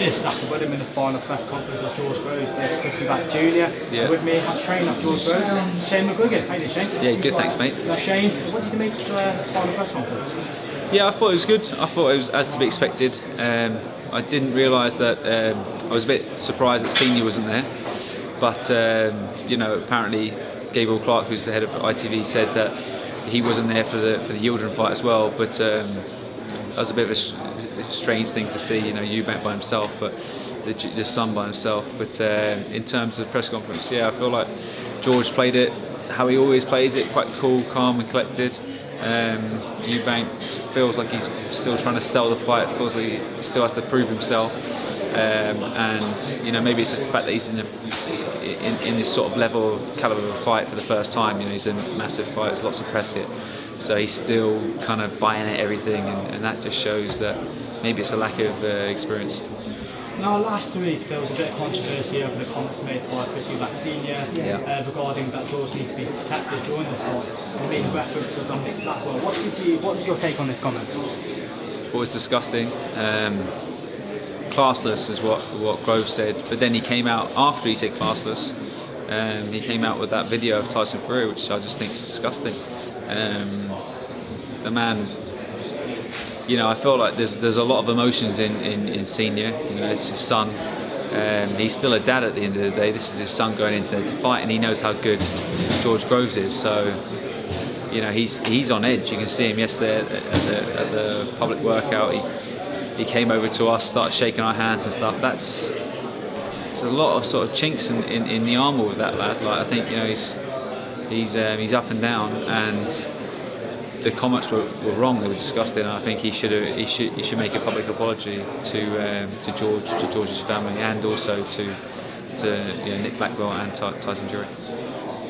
this after with him in the final press conference of George Groves versus Chris Eubank Sr. Yeah. With me, a trainer of George Groves, Shane McGuigan. How you doing, Shane? Yeah, good, thanks, mate. Shane, what did you make of the final press conference? Yeah, I thought it was good. I thought it was as to be expected. I didn't realise that. I was a bit surprised that Senior wasn't there, but you know, apparently Gabriel Clark, who's the head of ITV, said that he wasn't there for the Yildirim fight as well. But that was a bit of a strange thing to see. You know, Eubank by himself, but the son by himself. But in terms of press conference, yeah, I feel like George played it how he always plays it, quite cool, calm, and collected. Eubank feels like he's still trying to sell the fight, feels like he still has to prove himself, and you know, maybe it's just the fact that he's in this sort of level of caliber of fight for the first time. You know, he's in massive fights, lots of press hit, so he's still kind of buying at everything, and that just shows that maybe it's a lack of experience. Now, last week there was a bit of controversy over the comments made by Chris Eubank Sr. Regarding that George needs to be protected during this fight. He made references on Nick Blackwell. What was your take on this comment? I thought it was disgusting. Classless is what Groves said, but then he came out after he said classless. He came out with that video of Tyson Fury, which I just think is disgusting. The man. You know, I feel like there's a lot of emotions in Senior. You know, it's his son. He's still a dad at the end of the day. This is his son going into there to fight, and he knows how good George Groves is. So, you know, he's on edge. You can see him yesterday at the public workout. He came over to us, started shaking our hands and stuff. There's a lot of sort of chinks in the armour with that lad. Like, I think, you know, he's up and down, and the comments were wrong. They were disgusting. And I think he should make a public apology to George's family, and also to you know, Nick Blackwell and Tyson Fury.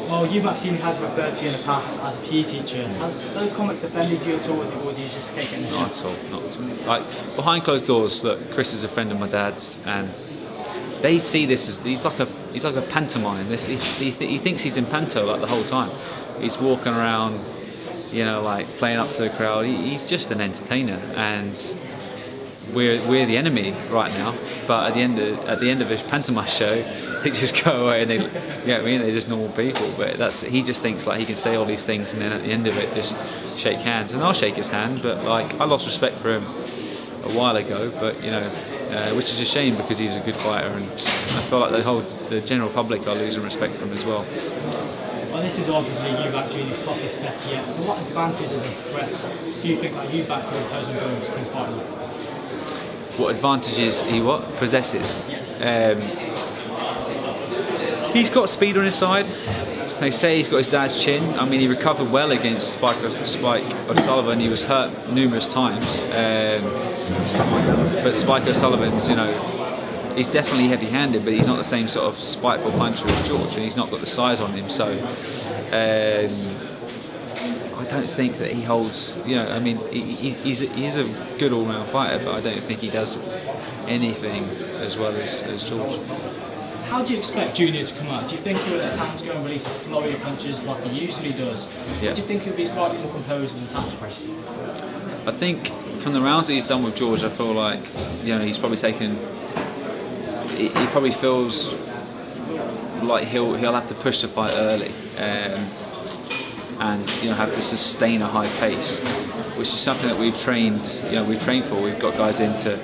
Well, Eubank Sr. has referred to you in the past as a PE teacher. Has those comments offended you at all, or do you just take it in the chin? Not at all. Like, behind closed doors, look, Chris is a friend of my dad's, and they see this as he's like a pantomime. He thinks he's in panto like the whole time. He's walking around, you know, like playing up to the crowd. He's just an entertainer, and we're the enemy right now. But at the end of his pantomime show, they just go away and they, you know what I mean? They're just normal people. But he just thinks like he can say all these things, and then at the end of it, just shake hands. And I'll shake his hand, but like, I lost respect for him a while ago. But you know, which is a shame, because he was a good fighter, and I feel like the general public are losing respect for him as well. Well, this is arguably Eubank Jr.'s toughest test yet. So what advantages of the press do you think that Eubank or opposing Groves can fight with? What advantages he possesses? He's got speed on his side. They say he's got his dad's chin. I mean, he recovered well against Spike O'Sullivan. He was hurt numerous times. But Spike O'Sullivan's, you know, he's definitely heavy-handed, but he's not the same sort of spiteful puncher as George, and he's not got the size on him. So I don't think that he holds. You know, I mean, he is a good all-round fighter, but I don't think he does anything as well as George. How do you expect Junior to come out? Do you think he'll let his hands go and release a flurry of punches like he usually does? Yeah. Or do you think he'll be slightly more composed and tactical? I think from the rounds that he's done with George, I feel like, you know, he's probably taken. He probably feels like he'll have to push the fight early, and you know, have to sustain a high pace, which is something that we've trained for. We've got guys in to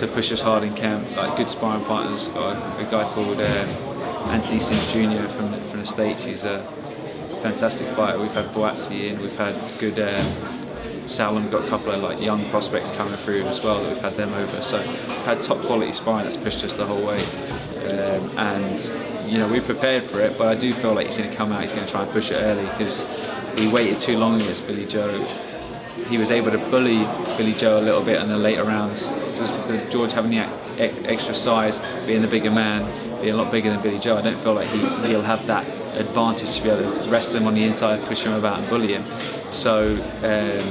push us hard in camp, like good sparring partners. Got a guy called Anthony Sims Jr. from the States. He's a fantastic fighter. We've had Boazzi in. We've had good. Salem, got a couple of like young prospects coming through as well that we've had them over. So we've had top quality sparring that's pushed us the whole way, and you know, we're prepared for it. But I do feel like he's going to come out. He's going to try and push it early, because we waited too long against Billy Joe. He was able to bully Billy Joe a little bit in the later rounds. Just George having the extra size, being the bigger man, being a lot bigger than Billy Joe, I don't feel like he'll have that advantage to be able to rest him on the inside, push him about and bully him. So I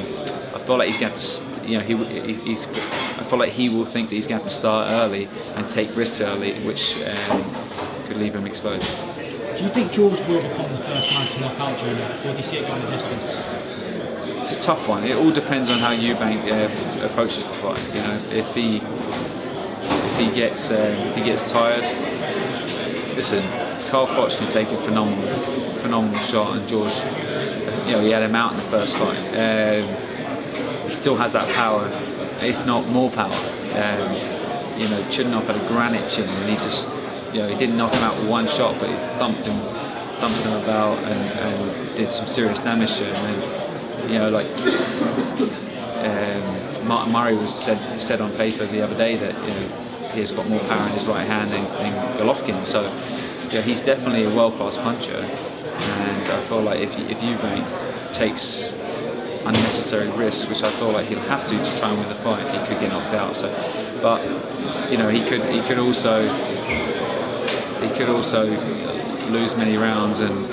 feel like he's going to have to, you know, I feel like he will think that he's going to have to start early and take risks early, which could leave him exposed. Do you think George will become the first man to knock out Junior, or do you see it going the distance? It's a tough one. It all depends on how Eubank approaches the fight. You know, if he gets tired. Listen, Carl Froch can take a phenomenal shot, and George, he had him out in the first fight. He still has that power, if not more power. Chudinov had a granite chin, and he just, he didn't knock him out with one shot, but he thumped him about and did some serious damage to him. And Martin Murray said on paper the other day that he has got more power in his right hand than Golovkin. So he's definitely a world-class puncher, and I feel like if Eubank takes unnecessary risks, which I feel like he'll have to try and win the fight, he could get knocked out. So, but he could also lose many rounds and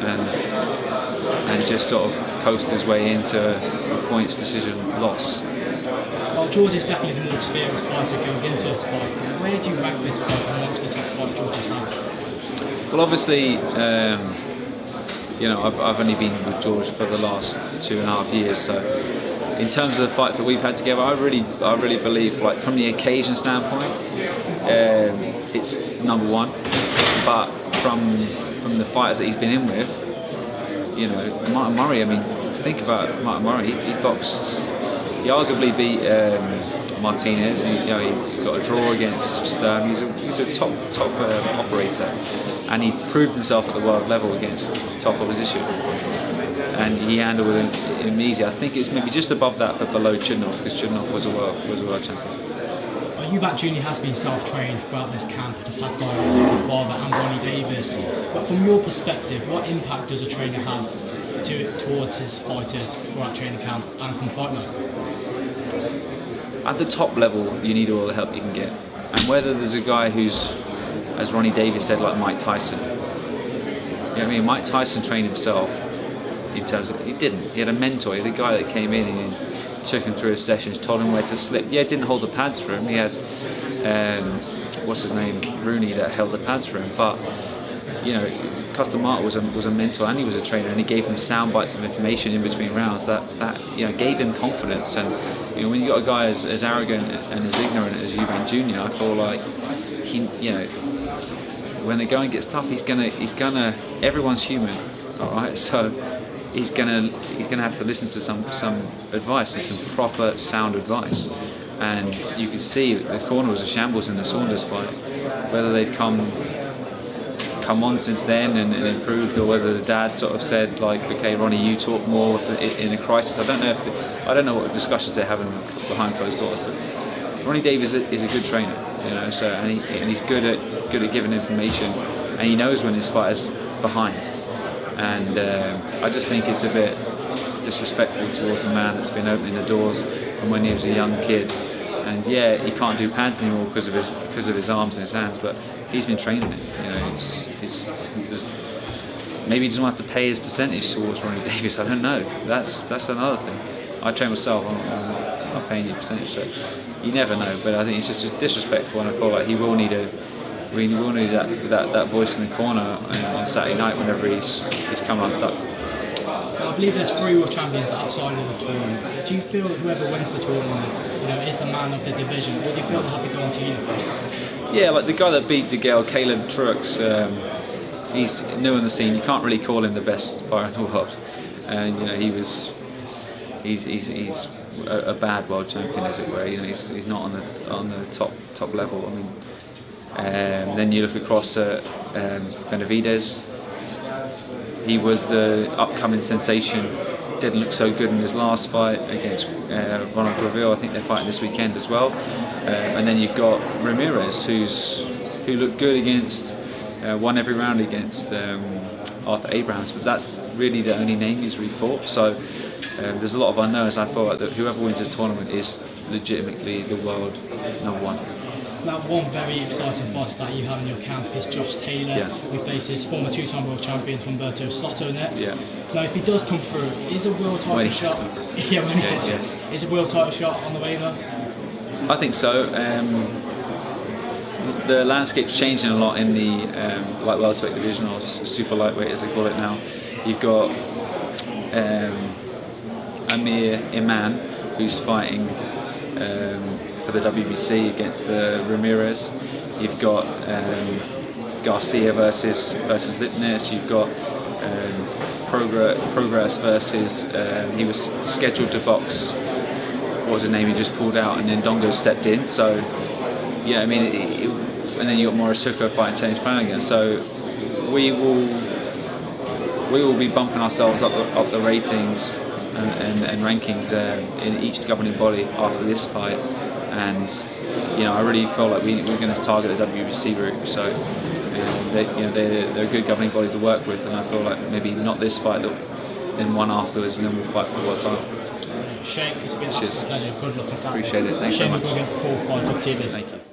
just sort of coast his way into a points decision loss. Well, George is definitely the more experienced fighter going into this fight. Where do you rank this fight amongst the top 5 George has had? Well, obviously, I've only been with George for the last 2.5 years, so in terms of the fights that we've had together, I really believe, like, from the occasion standpoint, it's number one. But from the fighters that he's been in with, Martin Murray. I mean, think about Martin Murray. He boxed. He arguably beat Martinez. He got a draw against Sturm. He's a top operator, and he proved himself at the world level against top opposition. And he handled him easy. I think it's maybe just above that, but below Chudinov, because Chudinov was a world champion. Eubank Jr. has been self-trained throughout this camp. He's had guidance from his father and Ronnie Davis. But from your perspective, what impact does a trainer have towards his fighter throughout training camp and from fight night? At the top level, you need all the help you can get. And whether there's a guy who's, as Ronnie Davis said, like Mike Tyson. Mike Tyson trained himself in terms of, he didn't. He had a mentor. He had a guy that came in and took him through his sessions, told him where to slip. Didn't hold the pads for him. He had, Rooney that held the pads for him. But, Customata was a mentor, and he was a trainer, and he gave him sound bites of information in between rounds that gave him confidence. And when you got a guy as arrogant and as ignorant as Eubank Jr., I feel like when the going gets tough, he's gonna. Everyone's human, all right. So he's gonna have to listen to some advice, and some proper sound advice. And you can see the corner was a shambles in the Saunders fight. Whether they've come on since then and improved, or whether the dad sort of said, like, okay, Ronnie, you talk more in a crisis. I don't know what discussions they're having behind closed doors. But Ronnie Davis is a good trainer, So and he's good at giving information, and he knows when his fighter's behind. And I just think it's a bit disrespectful towards the man that's been opening the doors from when he was a young kid. And he can't do pads anymore because of his arms and his hands, but he's been training it. Maybe he doesn't have to pay his percentage towards Ronnie Davis. I don't know. That's another thing. I train myself. I'm not paying you percentage, so you never know. But I think it's just disrespectful, and I feel like he will need that voice in the corner on Saturday night whenever he's coming unstuck. I believe there's 3 world champions outside of the tournament. Do you feel that whoever wins the tournament, is the man of the division, or do you feel they have to go on to unify? Yeah, like the guy that beat De Gale, Caleb Truex, he's new on the scene. You can't really call him the best fighter in the world, and he's a bad world champion, as it were. He's not on the top level. I mean, then you look across at Benavidez. He was the upcoming sensation. Didn't look so good in his last fight against Ronald Graville. I think they're fighting this weekend as well. And then you've got Ramirez, who looked good against, won every round against Arthur Abrams, but that's really the only name he's really fought. So there's a lot of unknowns. I feel like that whoever wins this tournament is legitimately the world number one. Now, one very exciting fighter that you have in your camp is Josh Taylor, who faces former 2-time world champion Humberto Soto next. Yeah. Now, if he does come through, is a world title shot? Is a world title shot on the way there? I think so. The landscape's changing a lot in the light welterweight division, or super lightweight as they call it now. You've got Amir Iman, who's fighting for the WBC against the Ramirez. You've got Garcia versus Lipness. You've got Progress versus he was scheduled to box. What was his name? He just pulled out, and then Dongo stepped in. So yeah, I mean, and then you got Morris Hooker fighting James Flanagan. So we will be bumping ourselves up the ratings and rankings in each governing body after this fight. And I really feel like we're going to target the WBC route. So they're a good governing body to work with, and I feel like maybe not this fight, then one afterwards, and then we'll fight for world title. Shane, it's been a pleasure. Good luck. Appreciate it. Thanks so much. Shane McGuigan, 4 Fight Club TV. Thank you.